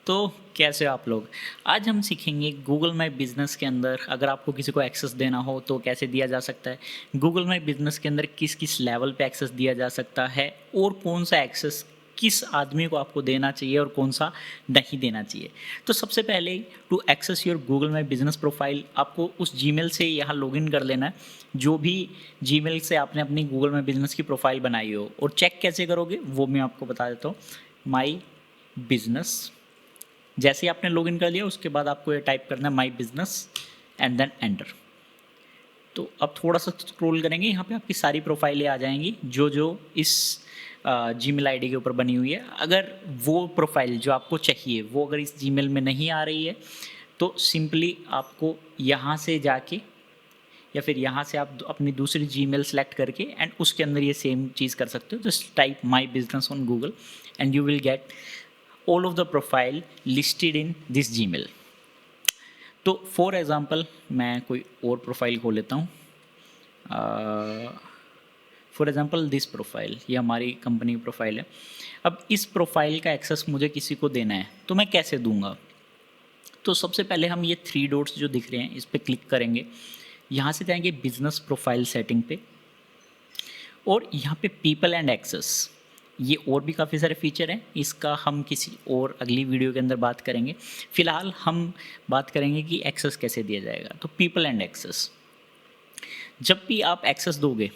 तो कैसे हो आप लोग। आज हम सीखेंगे गूगल माई बिजनेस के अंदर अगर आपको किसी को एक्सेस देना हो तो कैसे दिया जा सकता है, गूगल माई बिजनेस के अंदर किस किस लेवल पे एक्सेस दिया जा सकता है और कौन सा एक्सेस किस आदमी को आपको देना चाहिए और कौन सा नहीं देना चाहिए। तो सबसे पहले to access your Google My Business profile आपको उस जीमेल से यहाँ लॉगिन कर लेना है जो भी जीमेल से आपने अपनी गूगल माई बिजनेस की प्रोफाइल बनाई हो। और चेक कैसे करोगे वो मैं आपको बता देता हूँ। माई बिजनेस, जैसे ही आपने लॉगिन कर लिया उसके बाद आपको ये टाइप करना है My Business and then enter. तो अब थोड़ा सा स्क्रॉल करेंगे, यहाँ पे आपकी सारी प्रोफाइलें आ जाएंगी जो जो इस जीमेल आईडी के ऊपर बनी हुई है। अगर वो प्रोफाइल जो आपको चाहिए वो अगर इस जीमेल में नहीं आ रही है तो सिंपली आपको यहाँ से जाके या फिर यहाँ से आप अपनी दूसरी जीमेल सेलेक्ट करके एंड उसके अंदर ये सेम चीज़ कर सकते हो। Just type my business on Google and you will get all of the profile listed in this Gmail। तो फॉर एग्ज़ाम्पल मैं कोई और प्रोफाइल खोल लेता हूँ। फॉर एग्ज़ाम्पल दिस प्रोफाइल, ये हमारी कंपनी की प्रोफाइल है। अब इस प्रोफाइल का एक्सेस मुझे किसी को देना है तो मैं कैसे दूंगा। तो सबसे पहले हम ये 3 डॉट्स जो दिख रहे हैं इस पर क्लिक करेंगे, यहाँ से जाएंगे बिजनेस प्रोफाइल सेटिंग पे और यहाँ पे पीपल एंड एक्सेस। ये और भी काफ़ी सारे फीचर हैं, इसका हम किसी और अगली वीडियो के अंदर बात करेंगे। फ़िलहाल हम बात करेंगे कि एक्सेस कैसे दिया जाएगा। तो पीपल एंड एक्सेस, जब भी आप एक्सेस दोगे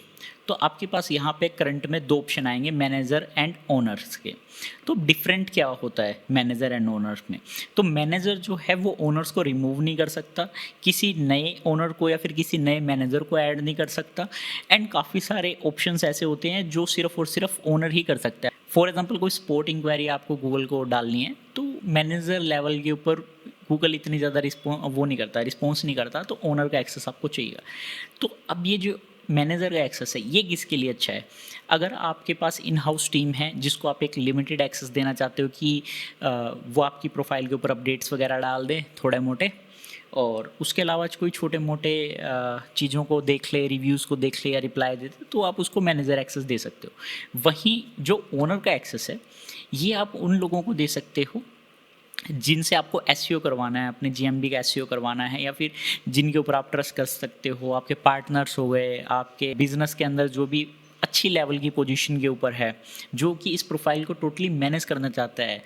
तो आपके पास यहाँ पे करंट में 2 ऑप्शन आएंगे, मैनेजर एंड ओनर्स के। तो डिफरेंट क्या होता है मैनेजर एंड ओनर्स में। तो मैनेजर जो है वो ओनर्स को रिमूव नहीं कर सकता, किसी नए ओनर को या फिर किसी नए मैनेजर को ऐड नहीं कर सकता। एंड काफ़ी सारे ऑप्शंस ऐसे होते हैं जो सिर्फ और सिर्फ ओनर ही कर सकता है। फॉर एग्जाम्पल कोई स्पोर्ट इंक्वायरी आपको गूगल को डालनी है तो मैनेजर लेवल के ऊपर गूगल इतनी ज़्यादा रिस्पॉन्स नहीं करता, तो ओनर का एक्सेस आपको चाहिए। तो अब ये जो मैनेजर का एक्सेस है ये किसके लिए अच्छा है। अगर आपके पास इन हाउस टीम है जिसको आप एक लिमिटेड एक्सेस देना चाहते हो कि वो आपकी प्रोफाइल के ऊपर अपडेट्स वगैरह डाल दें थोड़े मोटे, और उसके अलावा कोई छोटे मोटे चीज़ों को देख ले, रिव्यूज़ को देख ले या रिप्लाई दे दे, तो आप उसको मैनेजर एक्सेस दे सकते हो। वहीं जो ओनर का एक्सेस है ये आप उन लोगों को दे सकते हो जिनसे आपको एसईओ करवाना है, अपने जीएमबी का एसईओ करवाना है, या फिर जिनके ऊपर आप ट्रस्ट कर सकते हो। आपके पार्टनर्स हो गए, आपके बिजनेस के अंदर जो भी अच्छी लेवल की पोजीशन के ऊपर है, जो कि इस प्रोफाइल को टोटली मैनेज करना चाहता है।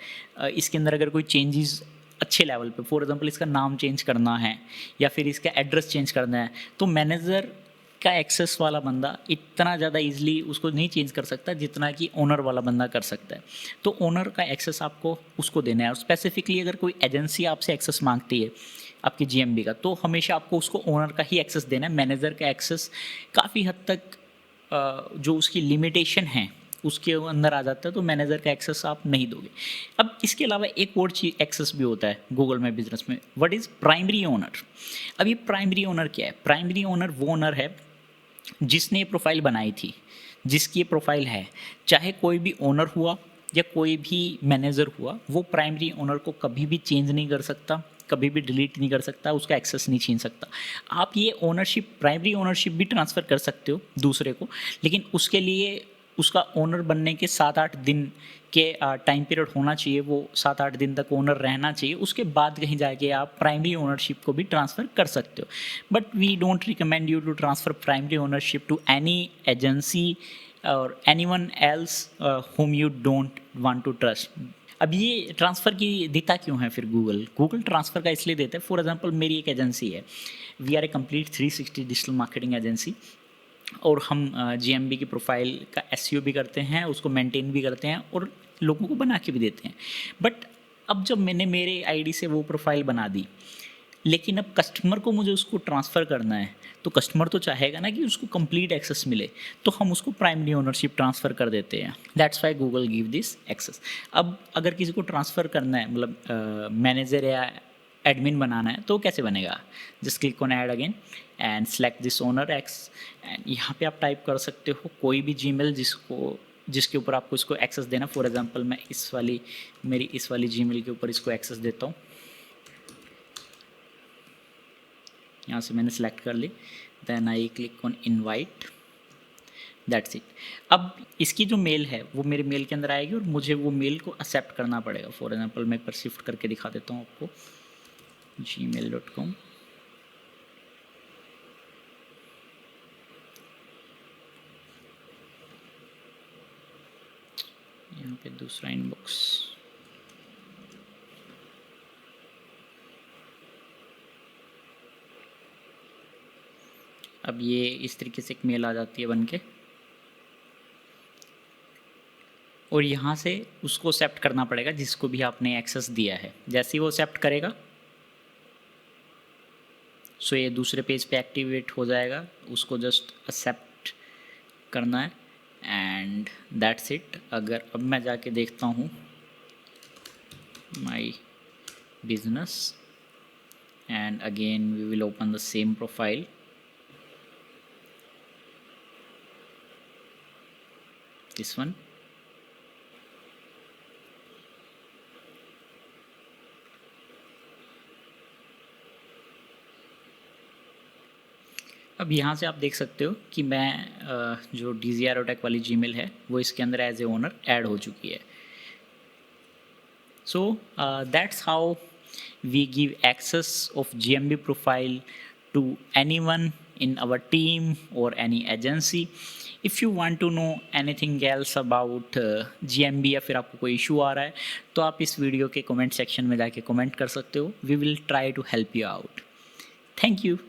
इसके अंदर अगर कोई चेंजेस अच्छे लेवल पे, फॉर एग्जांपल इसका नाम चेंज करना है या फिर इसका एड्रेस चेंज करना है, तो मैनेजर का एक्सेस वाला बंदा इतना ज़्यादा इजीली उसको नहीं चेंज कर सकता जितना कि ओनर वाला बंदा कर सकता है। तो ओनर का एक्सेस आपको उसको देना है। और स्पेसिफिकली अगर कोई एजेंसी आपसे एक्सेस मांगती है आपकी जीएमबी का, तो हमेशा आपको उसको ओनर का ही एक्सेस देना है। मैनेजर का एक्सेस काफ़ी हद तक जो उसकी लिमिटेशन है उसके अंदर आ जाता है, तो मैनेजर का एक्सेस आप नहीं दोगे। अब इसके अलावा एक और चीज़ एक्सेस भी होता है गूगल माई बिजनेस में, व्हाट इज़ प्राइमरी ओनर। अब ये प्राइमरी ओनर क्या है। प्राइमरी ओनर वो ओनर है जिसने ये प्रोफाइल बनाई थी, जिसकी ये प्रोफाइल है, चाहे कोई भी ओनर हुआ या कोई भी मैनेजर हुआ, वो प्राइमरी ओनर को कभी भी चेंज नहीं कर सकता, कभी भी डिलीट नहीं कर सकता, उसका एक्सेस नहीं छीन सकता। आप ये ओनरशिप, प्राइमरी ओनरशिप भी ट्रांसफ़र कर सकते हो दूसरे को, लेकिन उसके लिए उसका ओनर बनने के 7-8 दिन के टाइम पीरियड होना चाहिए। वो 7-8 दिन तक ओनर रहना चाहिए, उसके बाद कहीं जाके आप प्राइमरी ओनरशिप को भी ट्रांसफ़र कर सकते हो। But we don't recommend you to transfer primary ownership to any agency or anyone else whom you don't want to trust। अब ये ट्रांसफ़र की देता क्यों है फिर गूगल ट्रांसफ़र का इसलिए देता है। फॉर एग्जांपल मेरी एक एजेंसी है, we are a complete 360 digital marketing agency, और हम जीएमबी की प्रोफाइल का एसईओ भी करते हैं, उसको मेंटेन भी करते हैं और लोगों को बना के भी देते हैं। बट अब जब मैंने मेरे आईडी से वो प्रोफाइल बना दी, लेकिन अब कस्टमर को मुझे उसको ट्रांसफ़र करना है, तो कस्टमर तो चाहेगा ना कि उसको कंप्लीट एक्सेस मिले, तो हम उसको प्राइमरी ओनरशिप ट्रांसफ़र कर देते हैं। That's why Google give this access. अब अगर किसी को ट्रांसफ़र करना है, मतलब मैनेजर या एडमिन बनाना है, तो कैसे बनेगा। Just click on add again and select this owner x, and यहाँ पे आप टाइप कर सकते हो कोई भी जीमेल जिसके ऊपर आपको इसको एक्सेस देना। फॉर एग्जांपल मैं मेरी इस वाली जीमेल के ऊपर इसको एक्सेस देता हूँ। यहाँ से मैंने सेलेक्ट कर ली, then I click on invite, that's it. अब इसकी जो मेल है वो मेरे मेल के अंदर आएगी और मुझे वो मेल को एक्सेप्ट करना पड़ेगा। फॉर एग्जाम्पल मैं एक बार शिफ्ट करके दिखा देता हूँ आपको, gmail.com। यहाँ पे दूसरा इनबॉक्स, अब ये इस तरीके से एक मेल आ जाती है बन के, और यहाँ से उसको एक्सेप्ट करना पड़ेगा जिसको भी आपने एक्सेस दिया है। जैसे ही वो एक्सेप्ट करेगा सो ये दूसरे पेज पे एक्टिवेट हो जाएगा, उसको जस्ट एक्सेप्ट करना है एंड दैट्स इट। अगर अब मैं जाके देखता हूँ My Business and again we will open the same profile, this one. अब यहाँ से आप देख सकते हो कि मैं जो DZROTech वाली जीमेल है वो इसके अंदर एज ए ओनर ऐड हो चुकी है। So that's how we give access of GMB profile to anyone in our team or any agency. If you want to know anything else about GMB या फिर आपको कोई इशू आ रहा है तो आप इस वीडियो के कमेंट सेक्शन में जाके कमेंट कर सकते हो। We will try to help you out. Thank you.